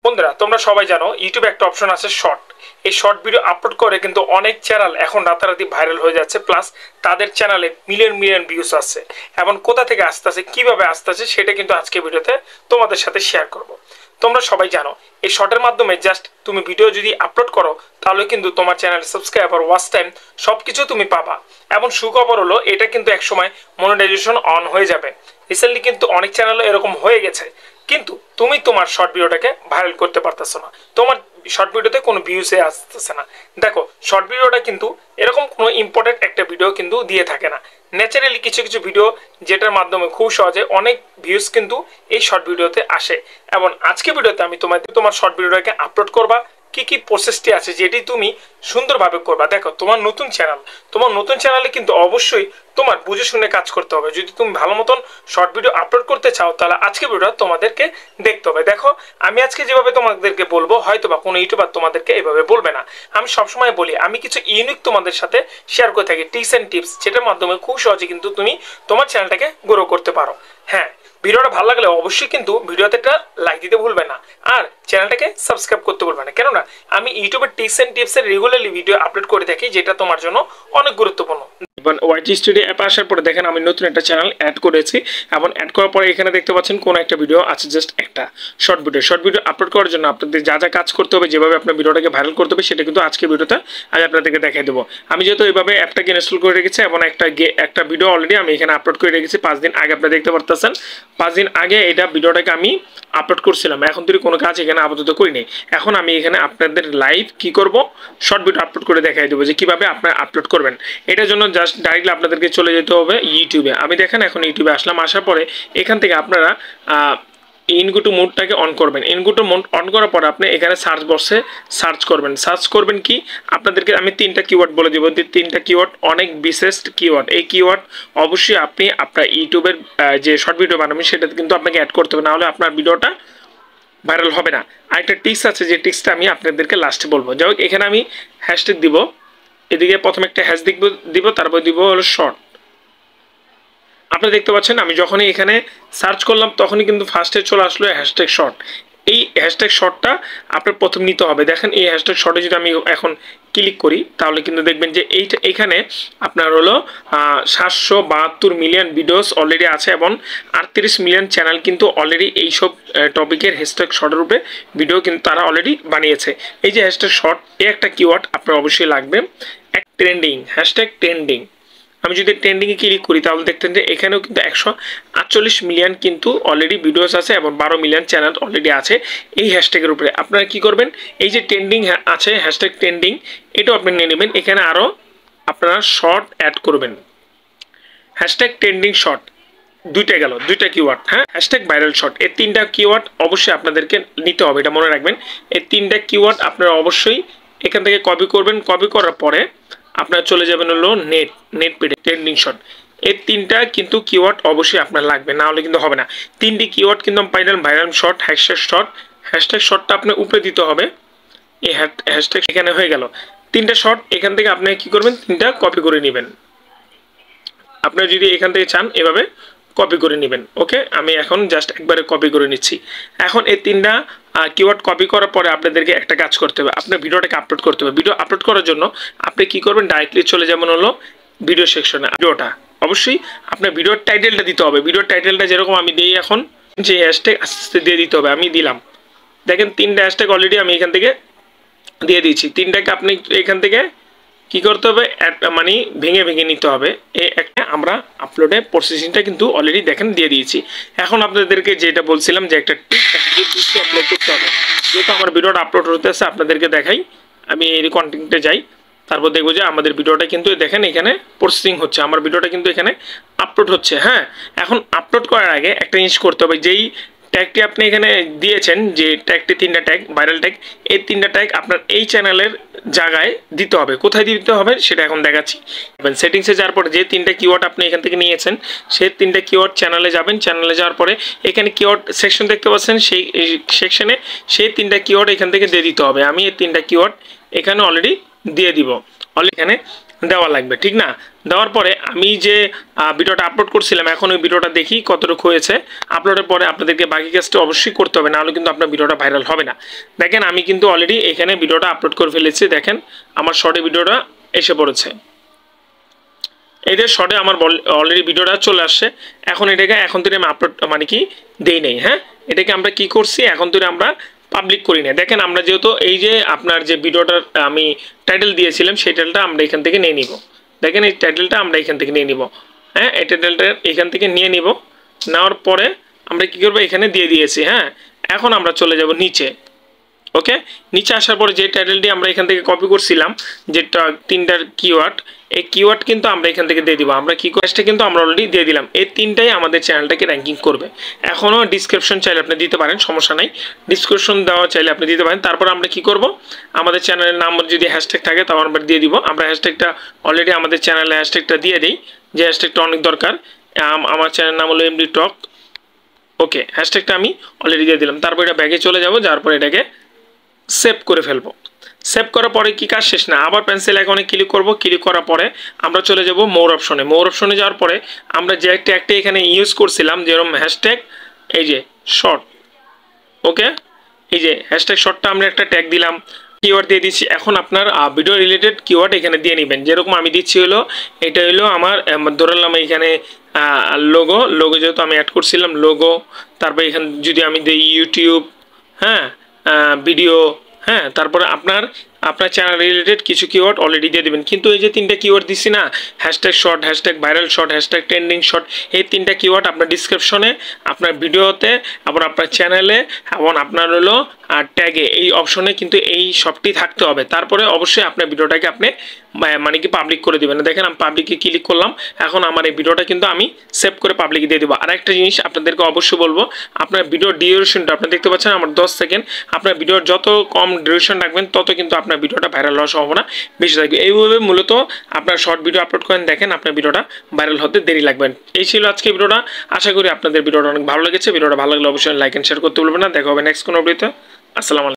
বন্ধুরা তোমরা সবাই জানো ইউটিউবে একটা অপশন আছে শর্ট। এই শর্ট ভিডিও আপলোড করে কিন্তু অনেক চ্যানেল এখন রাতারাতি ভাইরাল হয়ে যাচ্ছে, প্লাস তাদের চ্যানেলে মিলিয়ন মিলিয়ন ভিউজ আসছে। এখন কোথা থেকে আসতেছে, কিভাবে আসতেছে, সেটা কিন্তু আজকে ভিডিওতে তোমাদের সাথে শেয়ার করব। তোমরা সবাই জানো এই শর্টের মাধ্যমে জাস্ট তুমি ভিডিও যদি আপলোড করো তাহলে কিন্তু তোমার চ্যানেল সাবস্ক্রাইবার, ওয়াচ টাইম সবকিছু তুমি পাবা। এবং সুখবর হলো এটা কিন্তু একসময় মনিটাইজেশন অন হয়ে যাবে। রিসেন্টলি কিন্তু অনেক চ্যানেলে এরকম হয়ে গেছে, কিন্তু তুমি তোমার শর্ট ভিডিওটাকে ভাইরাল করতে পারতেছো না, তোমার শর্ট ভিডিওতে কোনো ভিউসে আসতেছে না। দেখো শর্ট ভিডিওটা কিন্তু এরকম কোনো ইম্পর্টেন্ট একটা ভিডিও কিন্তু দিয়ে থাকে না। ন্যাচারালি কিছু কিছু ভিডিও যেটার মাধ্যমে খুব সহজে অনেক ভিউজ কিন্তু এই শর্ট ভিডিওতে আসে। এবং আজকে ভিডিওতে আমি তোমার শর্ট ভিডিওটাকে আপলোড করবা, কি কি প্রসেসটি আছে যেটি তুমি সুন্দরভাবে করবা। দেখো তোমার নতুন চ্যানেলে কিন্তু অবশ্যই তোমার বুঝে শুনে কাজ করতে হবে। যদি তুমি ভালো মতন শর্ট ভিডিও আপলোড করতে চাও তাহলে আজকে ভিডিওটা তোমাদেরকে দেখতে হবে। দেখো আমি আজকে যেভাবে তোমাদেরকে বলবো হয়তো বা কোনো ইউটিউবার তোমাদেরকে এইভাবে বলবে না। আমি সবসময় বলি আমি কিছু ইউনিক তোমাদের সাথে শেয়ার করে থাকি, টিপস অ্যান্ড টিপস, যেটার মাধ্যমে খুব সহজে কিন্তু তুমি তোমার চ্যানেলটাকে গ্রো করতে পারো। হ্যাঁ, ভিডিওটা ভালো লাগলে অবশ্যই কিন্তু ভিডিওতে একটা লাইক দিতে ভুলবে না, আর চ্যানেলটাকে সাবস্ক্রাইব করতে ভুলবে না। কেননা আমি ইউটিউবের টিপস অ্যান্ড টিপসের রেগুলারলি ভিডিও আপলোড করে থাকি, যেটা তোমার জন্য অনেক গুরুত্বপূর্ণ। ওয়াইটি স্টুডিও অ্যাপ আসার পরে দেখেন আমি নতুন একটা চ্যানেল অ্যাড করেছি, এবং অ্যাড করার পরে এখানে দেখতে পাচ্ছেন কোন একটা ভিডিও আছে, জাস্ট একটা শর্ট ভিডিও আপলোড করার জন্য আপনাদের যা যা কাজ করতে হবে, যেভাবে আপনার ভিডিওটাকে ভাইরাল করতে হবে, সেটা কিন্তু আজকে ভিডিওতে আমি আপনাদেরকে দেখাই দেবো। আমি যেহেতু এইভাবে অ্যাপটাকে ইনস্টল করে রেখেছি এবং একটা ভিডিও অলরেডি আমি এখানে আপলোড করে রেখেছি 5 দিন আগে, আপনারা দেখতে পারতেছেন 5 দিন আগে এটা ভিডিওটাকে আমি আপলোড করছিলাম। এখন তুই কোনো কাজ এখানে আপাতত করিনি। এখন আমি এখানে আপনাদের লাইভ কি করব, শর্ট ভিডিও আপলোড করে দেখাই দেবো যে কিভাবে আপনারা আপলোড করবেন। এটার জন্য জাস্ট ডাইরেক্টলি আপনাদেরকে চলে যেতে হবে ইউটিউবে। আমি দেখেন এখন ইউটিউবে আসলাম, আসার পরে এখান থেকে আপনারা ইনগুটু মোডটাকে অন করবেন। ইনগুটু মোড অন করার পর আপনি এখানে সার্চ বক্সে সার্চ করবেন কি, আপনাদেরকে আমি 3টা কিওয়ার্ড বলে দেবো। 3টা কিওয়ার্ড অনেক বিশেষ কিওয়ার্ড। এই কিওয়ার্ড অবশ্যই আপনি আপনার ইউটিউবের যে শর্ট ভিডিও বানাবেন সেটাতে কিন্তু আপনাকে অ্যাড করতে হবে, নাহলে আপনার ভিডিওটা ভাইরাল হবে না। আরেকটা টিপস আছে, যে টিপসটা আমি আপনাদেরকে লাস্টে বলবো। যাই হোক, এখানে আমি হ্যাশট্যাগ দিব, এদিকে প্রথমে একটা হ্যাশ দিব, তারপর দিব হলো শর্ট। আপনি দেখতে পাচ্ছেন আমি যখনই এখানে সার্চ করলাম তখনই কিন্তু ফার্স্টে চলে আসলো হ্যাশট্যাগ শর্ট। এই হ্যাশট্যাগ শর্টটা আপনার প্রথম নিতে হবে। দেখেন এই হ্যাশট্যাগ শর্টে যদি আমি এখন ক্লিক করি তাহলে কিন্তু দেখবেন যে এইখানে আপনার হলো 772 মিলিয়ন ভিডিওস অলরেডি আছে, এবং 38 মিলিয়ন চ্যানেল কিন্তু অলরেডি এইসব টপিকের হ্যাশট্যাগ শর্টের উপরে ভিডিও কিন্তু তারা অলরেডি বানিয়েছে। এই যে হ্যাশট্যাগ শর্ট, এই একটা কিওয়ার্ড আপনার অবশ্যই লাগবে। Trending, hashtag trending. আমি যদি ট্রেন্ডিংয়ে ক্লিক করি তাহলে দেখতেন যে এখানেও কিন্তু 148 মিলিয়ন কিন্তু অলরেডি ভিডিওস আছে, এবং 12 মিলিয়ন চ্যানেল অলরেডি আছে এই হ্যাশট্যাগের উপরে। আপনারা কি করবেন, এই যে ট্রেন্ডিং আছে হ্যাশট্যাগ ট্রেন্ডিং, এটাও আপনি নিয়ে নেবেন। এখানে আরও আপনারা শর্ট অ্যাড করবেন, হ্যাশট্যাগ ট্রেন্ডিং শর্ট, দুইটা কিওয়ার্ড। হ্যাঁ, হ্যাশট্যাগ ভাইরাল শর্ট, এই 3টা কিওয়ার্ড অবশ্যই আপনাদেরকে নিতে হবে, এটা মনে রাখবেন। এই 3টা কিওয়ার্ড আপনারা অবশ্যই এখান থেকে কপি করবেন। কপি করার পরে আপনারা চলে যাবেন হলো নেট পেডে ট্রেন্ডিং শর্ট। এই 3টা কিন্তু কিওয়ার্ড অবশ্যই আপনার লাগবে, না হলে কিন্তু হবে না। 3টি কিওয়ার্ড কিন্তু পাইলেন, ভাইরাল শর্ট, হ্যাশট্যাগ শর্টটা আপনার উপরে দিতে হবে। এই হ্যাশট্যাগ এখানে হয়ে গেল 3টা শর্ট। এখান থেকে আপনি কি করবেন, 3টা কপি করে নেবেন। আপনারা যদি এখান থেকে চান এভাবে কপি করে নেবেন। ওকে, আমি এখন জাস্ট একবারে কপি করে নিচ্ছি। এখন এই 3টা কিওয়ার্ড কপি করার পরে আপনাদেরকে একটা কাজ করতে হবে, আপনার ভিডিওটাকে আপলোড করতে হবে। ভিডিও আপলোড করার জন্য আপনি কি করবেন, ডাইরেক্টলি চলে যাবেন হলো ভিডিও সেকশনে। ভিডিওটা অবশ্যই আপনার ভিডিওর টাইটেলটা দিতে হবে। ভিডিওর টাইটেলটা যেরকম আমি দিই এখন, যে হ্যাশট্যাগ আস্তে আস্তে দিয়ে দিতে হবে। আমি দিলাম, দেখেন 3টা হ্যাশট্যাগ অলরেডি আমি এখান থেকে দিয়ে দিয়েছি। 3টাকে আপনি এখান থেকে কি করতে হবে, মানে ভেঙে নিতে হবে। এই একটা আমরা আপলোডে প্রসেসিংটা কিন্তু অলরেডি দেখেন দিয়ে দিয়েছি। এখন আপনাদেরকে যেটা বলছিলাম যে একটা টিপস আপলোড করতে হবে। যেহেতু আমার ভিডিওটা আপলোড হতে আছে আপনাদেরকে দেখাই, আমি এই কন্টেন্টে যাই, তারপর দেখবো যে আমাদের ভিডিওটা কিন্তু দেখেন এখানে প্রসেসিং হচ্ছে, আমার ভিডিওটা কিন্তু এখানে আপলোড হচ্ছে। হ্যাঁ, এখন আপলোড করার আগে একটা জিনিস করতে হবে, যেই ট্যাগটি আপনি এখানে দিয়েছেন, যে ট্যাগটি 3টা ট্যাগ ভাইরাল ট্যাগ, এই 3টা ট্যাগ আপনার এই চ্যানেলের জায়গায় দিতে হবে। কোথায় দিতে হবে সেটা এখন দেখাচ্ছি। সেটিংসে যাওয়ার পরে যে 3টা কিওয়ার্ড আপনি এখান থেকে নিয়েছেন সেই 3টা কিওয়ার্ড চ্যানেলে যাবেন। চ্যানেলে যাওয়ার পরে এখানে কিওয়ার্ড সেকশন দেখতে পাচ্ছেন, সেই সেকশনে সেই 3টা কিওয়ার্ড এখান থেকে দিয়ে দিতে হবে। আমি এই 3টা কিওয়ার্ড এখানে অলরেডি দিয়ে দিব। এখানে দেওয়া লাগবে, ঠিক না? দেওয়ার পরে আমি যে ভিডিওটা আপলোড করছিলাম, এখন ওই ভিডিওটা দেখি কতটুকু হয়েছে। আপলোডের পরে আপনাদেরকে বাকি কাজটা অবশ্যই করতে হবে, নাহলে কিন্তু আপনার ভিডিওটা ভাইরাল হবে না। দেখেন আমি কিন্তু অলরেডি এখানে ভিডিওটা আপলোড করে ফেলেছি। দেখেন আমার শর্টে ভিডিওটা এসে পড়েছে। এই যে শর্টে আমার অলরেডি ভিডিওটা চলে আসছে। এখন এটাকে এখন থেকে আমি আপলোড মানে কি দেই নেই। হ্যাঁ, এটাকে আমরা কি করছি, এখন থেকে আমরা পাবলিক করি না। দেখেন আমরা যেহেতু এই যে আপনার যে ভিডিওটার আমি টাইটেল দিয়েছিলাম, সেই টাইটেলটা আমরা এখান থেকে নিয়ে নিব। দেখেন এই টাইটেলটা আমরা এখান থেকে নিয়ে নিব। হ্যাঁ, এই টাইটেলটা এখান থেকে নিয়ে নিব। নেওয়ার পরে আমরা কি করবো, এখানে দিয়ে দিয়েছি। হ্যাঁ, এখন আমরা চলে যাব নিচে। ওকে, নিচে আসার পরে যে টাইটেলটি আমরা এখান থেকে কপি করছিলাম, যেটা 3টার কিওয়ার্ড, এই কিওয়ার্ড কিন্তু আমরা এখান থেকে দিয়ে দিব। আমরা কি কাজটা কিন্তু আমরা অলরেডি দিয়ে দিলাম। এই 3টাই আমাদের চ্যানেলটাকে র্যাঙ্কিং করবে। এখনও ডিসক্রিপশন চাইলে আপনি দিতে পারেন, সমস্যা নাই। ডিসক্রিপশন দেওয়া চাইলে আপনি দিতে পারেন। তারপর আমরা কি করব, আমাদের চ্যানেলের নাম যদি হ্যাশট্যাগ থাকে তাও আমরা দিয়ে দিব। আমরা হ্যাশট্যাগটা অলরেডি আমাদের চ্যানেলে হ্যাশট্যাগটা দিয়ে দিই, যে হ্যাশট্যাগটা অনেক দরকার। আমার চ্যানেলের নাম হলো এমডি টক। ওকে, হ্যাশট্যাগটা আমি অলরেডি দিয়ে দিলাম। তারপর এটা ব্যাগে চলে যাব, যাওয়ার পর এটাকে সেভ করে ফেলবো। সেভ করার পরে কি কাজ শেষ না, আবার পেন্সিল আইকনে ক্লিক করব। ক্লিক করার পরে আমরা চলে যাব মোর অপশনে। মোর অপশনে যাওয়ার পরে আমরা যে ট্যাগটা এখানে ইউজ করছিলাম, যেরকম হ্যাশট্যাগ এই যে শর্ট। ওকে, এই যে হ্যাশট্যাগ শর্টটা আমরা একটা ট্যাগ দিলাম, কিওয়ার্ড দিয়ে দিচ্ছি। এখন আপনার ভিডিও রিলেটেড কিওয়ার্ড এখানে দিয়ে নেবেন। যেরকম আমি দিচ্ছি হলো, এটা হলো আমার ধরলাম এখানে লোগো। লোগো যেহেতু আমি অ্যাড করছিলাম, লোগো। তারপরে এখানে যদি আমি দিই ইউটিউব, হ্যাঁ, ভিডিও, হ্যাঁ, তারপরে আপনার চ্যানেল রিলেটেড কিছু কিওয়ার্ড অলরেডি দিয়ে দেবেন। কিন্তু এই যে 3টা কিওয়ার্ড দিচ্ছি না, hashtag short, hashtag viral short, hashtag trending short, এই 3টা কিওয়ার্ড আপনার ডিসক্রিপশনে, আপনার ভিডিওতে, এবং আপনার চ্যানেলে, এবং আপনার হলো ট্যাগে, এই অপশনে কিন্তু এই সবটি থাকতে হবে। তারপরে অবশ্যই আপনার ভিডিওটাকে আপনি মানে কি পাবলিক করে দেবেন। দেখেন আমি পাবলিকে ক্লিক করলাম। এখন আমার এই ভিডিওটা কিন্তু আমি সেভ করে পাবলিকে দিয়ে দেবো। আর একটা জিনিস আপনাদেরকে অবশ্যই বলবো, আপনার ভিডিওর ডিউরেশনটা আপনি দেখতে পাচ্ছেন আমার 10 সেকেন্ড। আপনার ভিডিওর যত কম ডিউরেশন রাখবেন, তত কিন্তু আপনার ভিডিওটা ভাইরাল হওয়ার সম্ভাবনা বেশি থাকবে। এইভাবে মূলত আপনার শর্ট ভিডিও আপলোড করেন, দেখেন আপনার ভিডিওটা ভাইরাল হতে দেরি লাগবেন। এই ছিল আজকে ভিডিওটা। আশা করি আপনাদের ভিডিওটা অনেক ভালো লেগেছে। ভিডিওটা ভালো লাগলে অবশ্যই লাইক এন্ড শেয়ার করতে ভুলবেন না। দেখা হবে নেক্সট কোনো ভিডিওতে। আসসালামু আলাইকুম।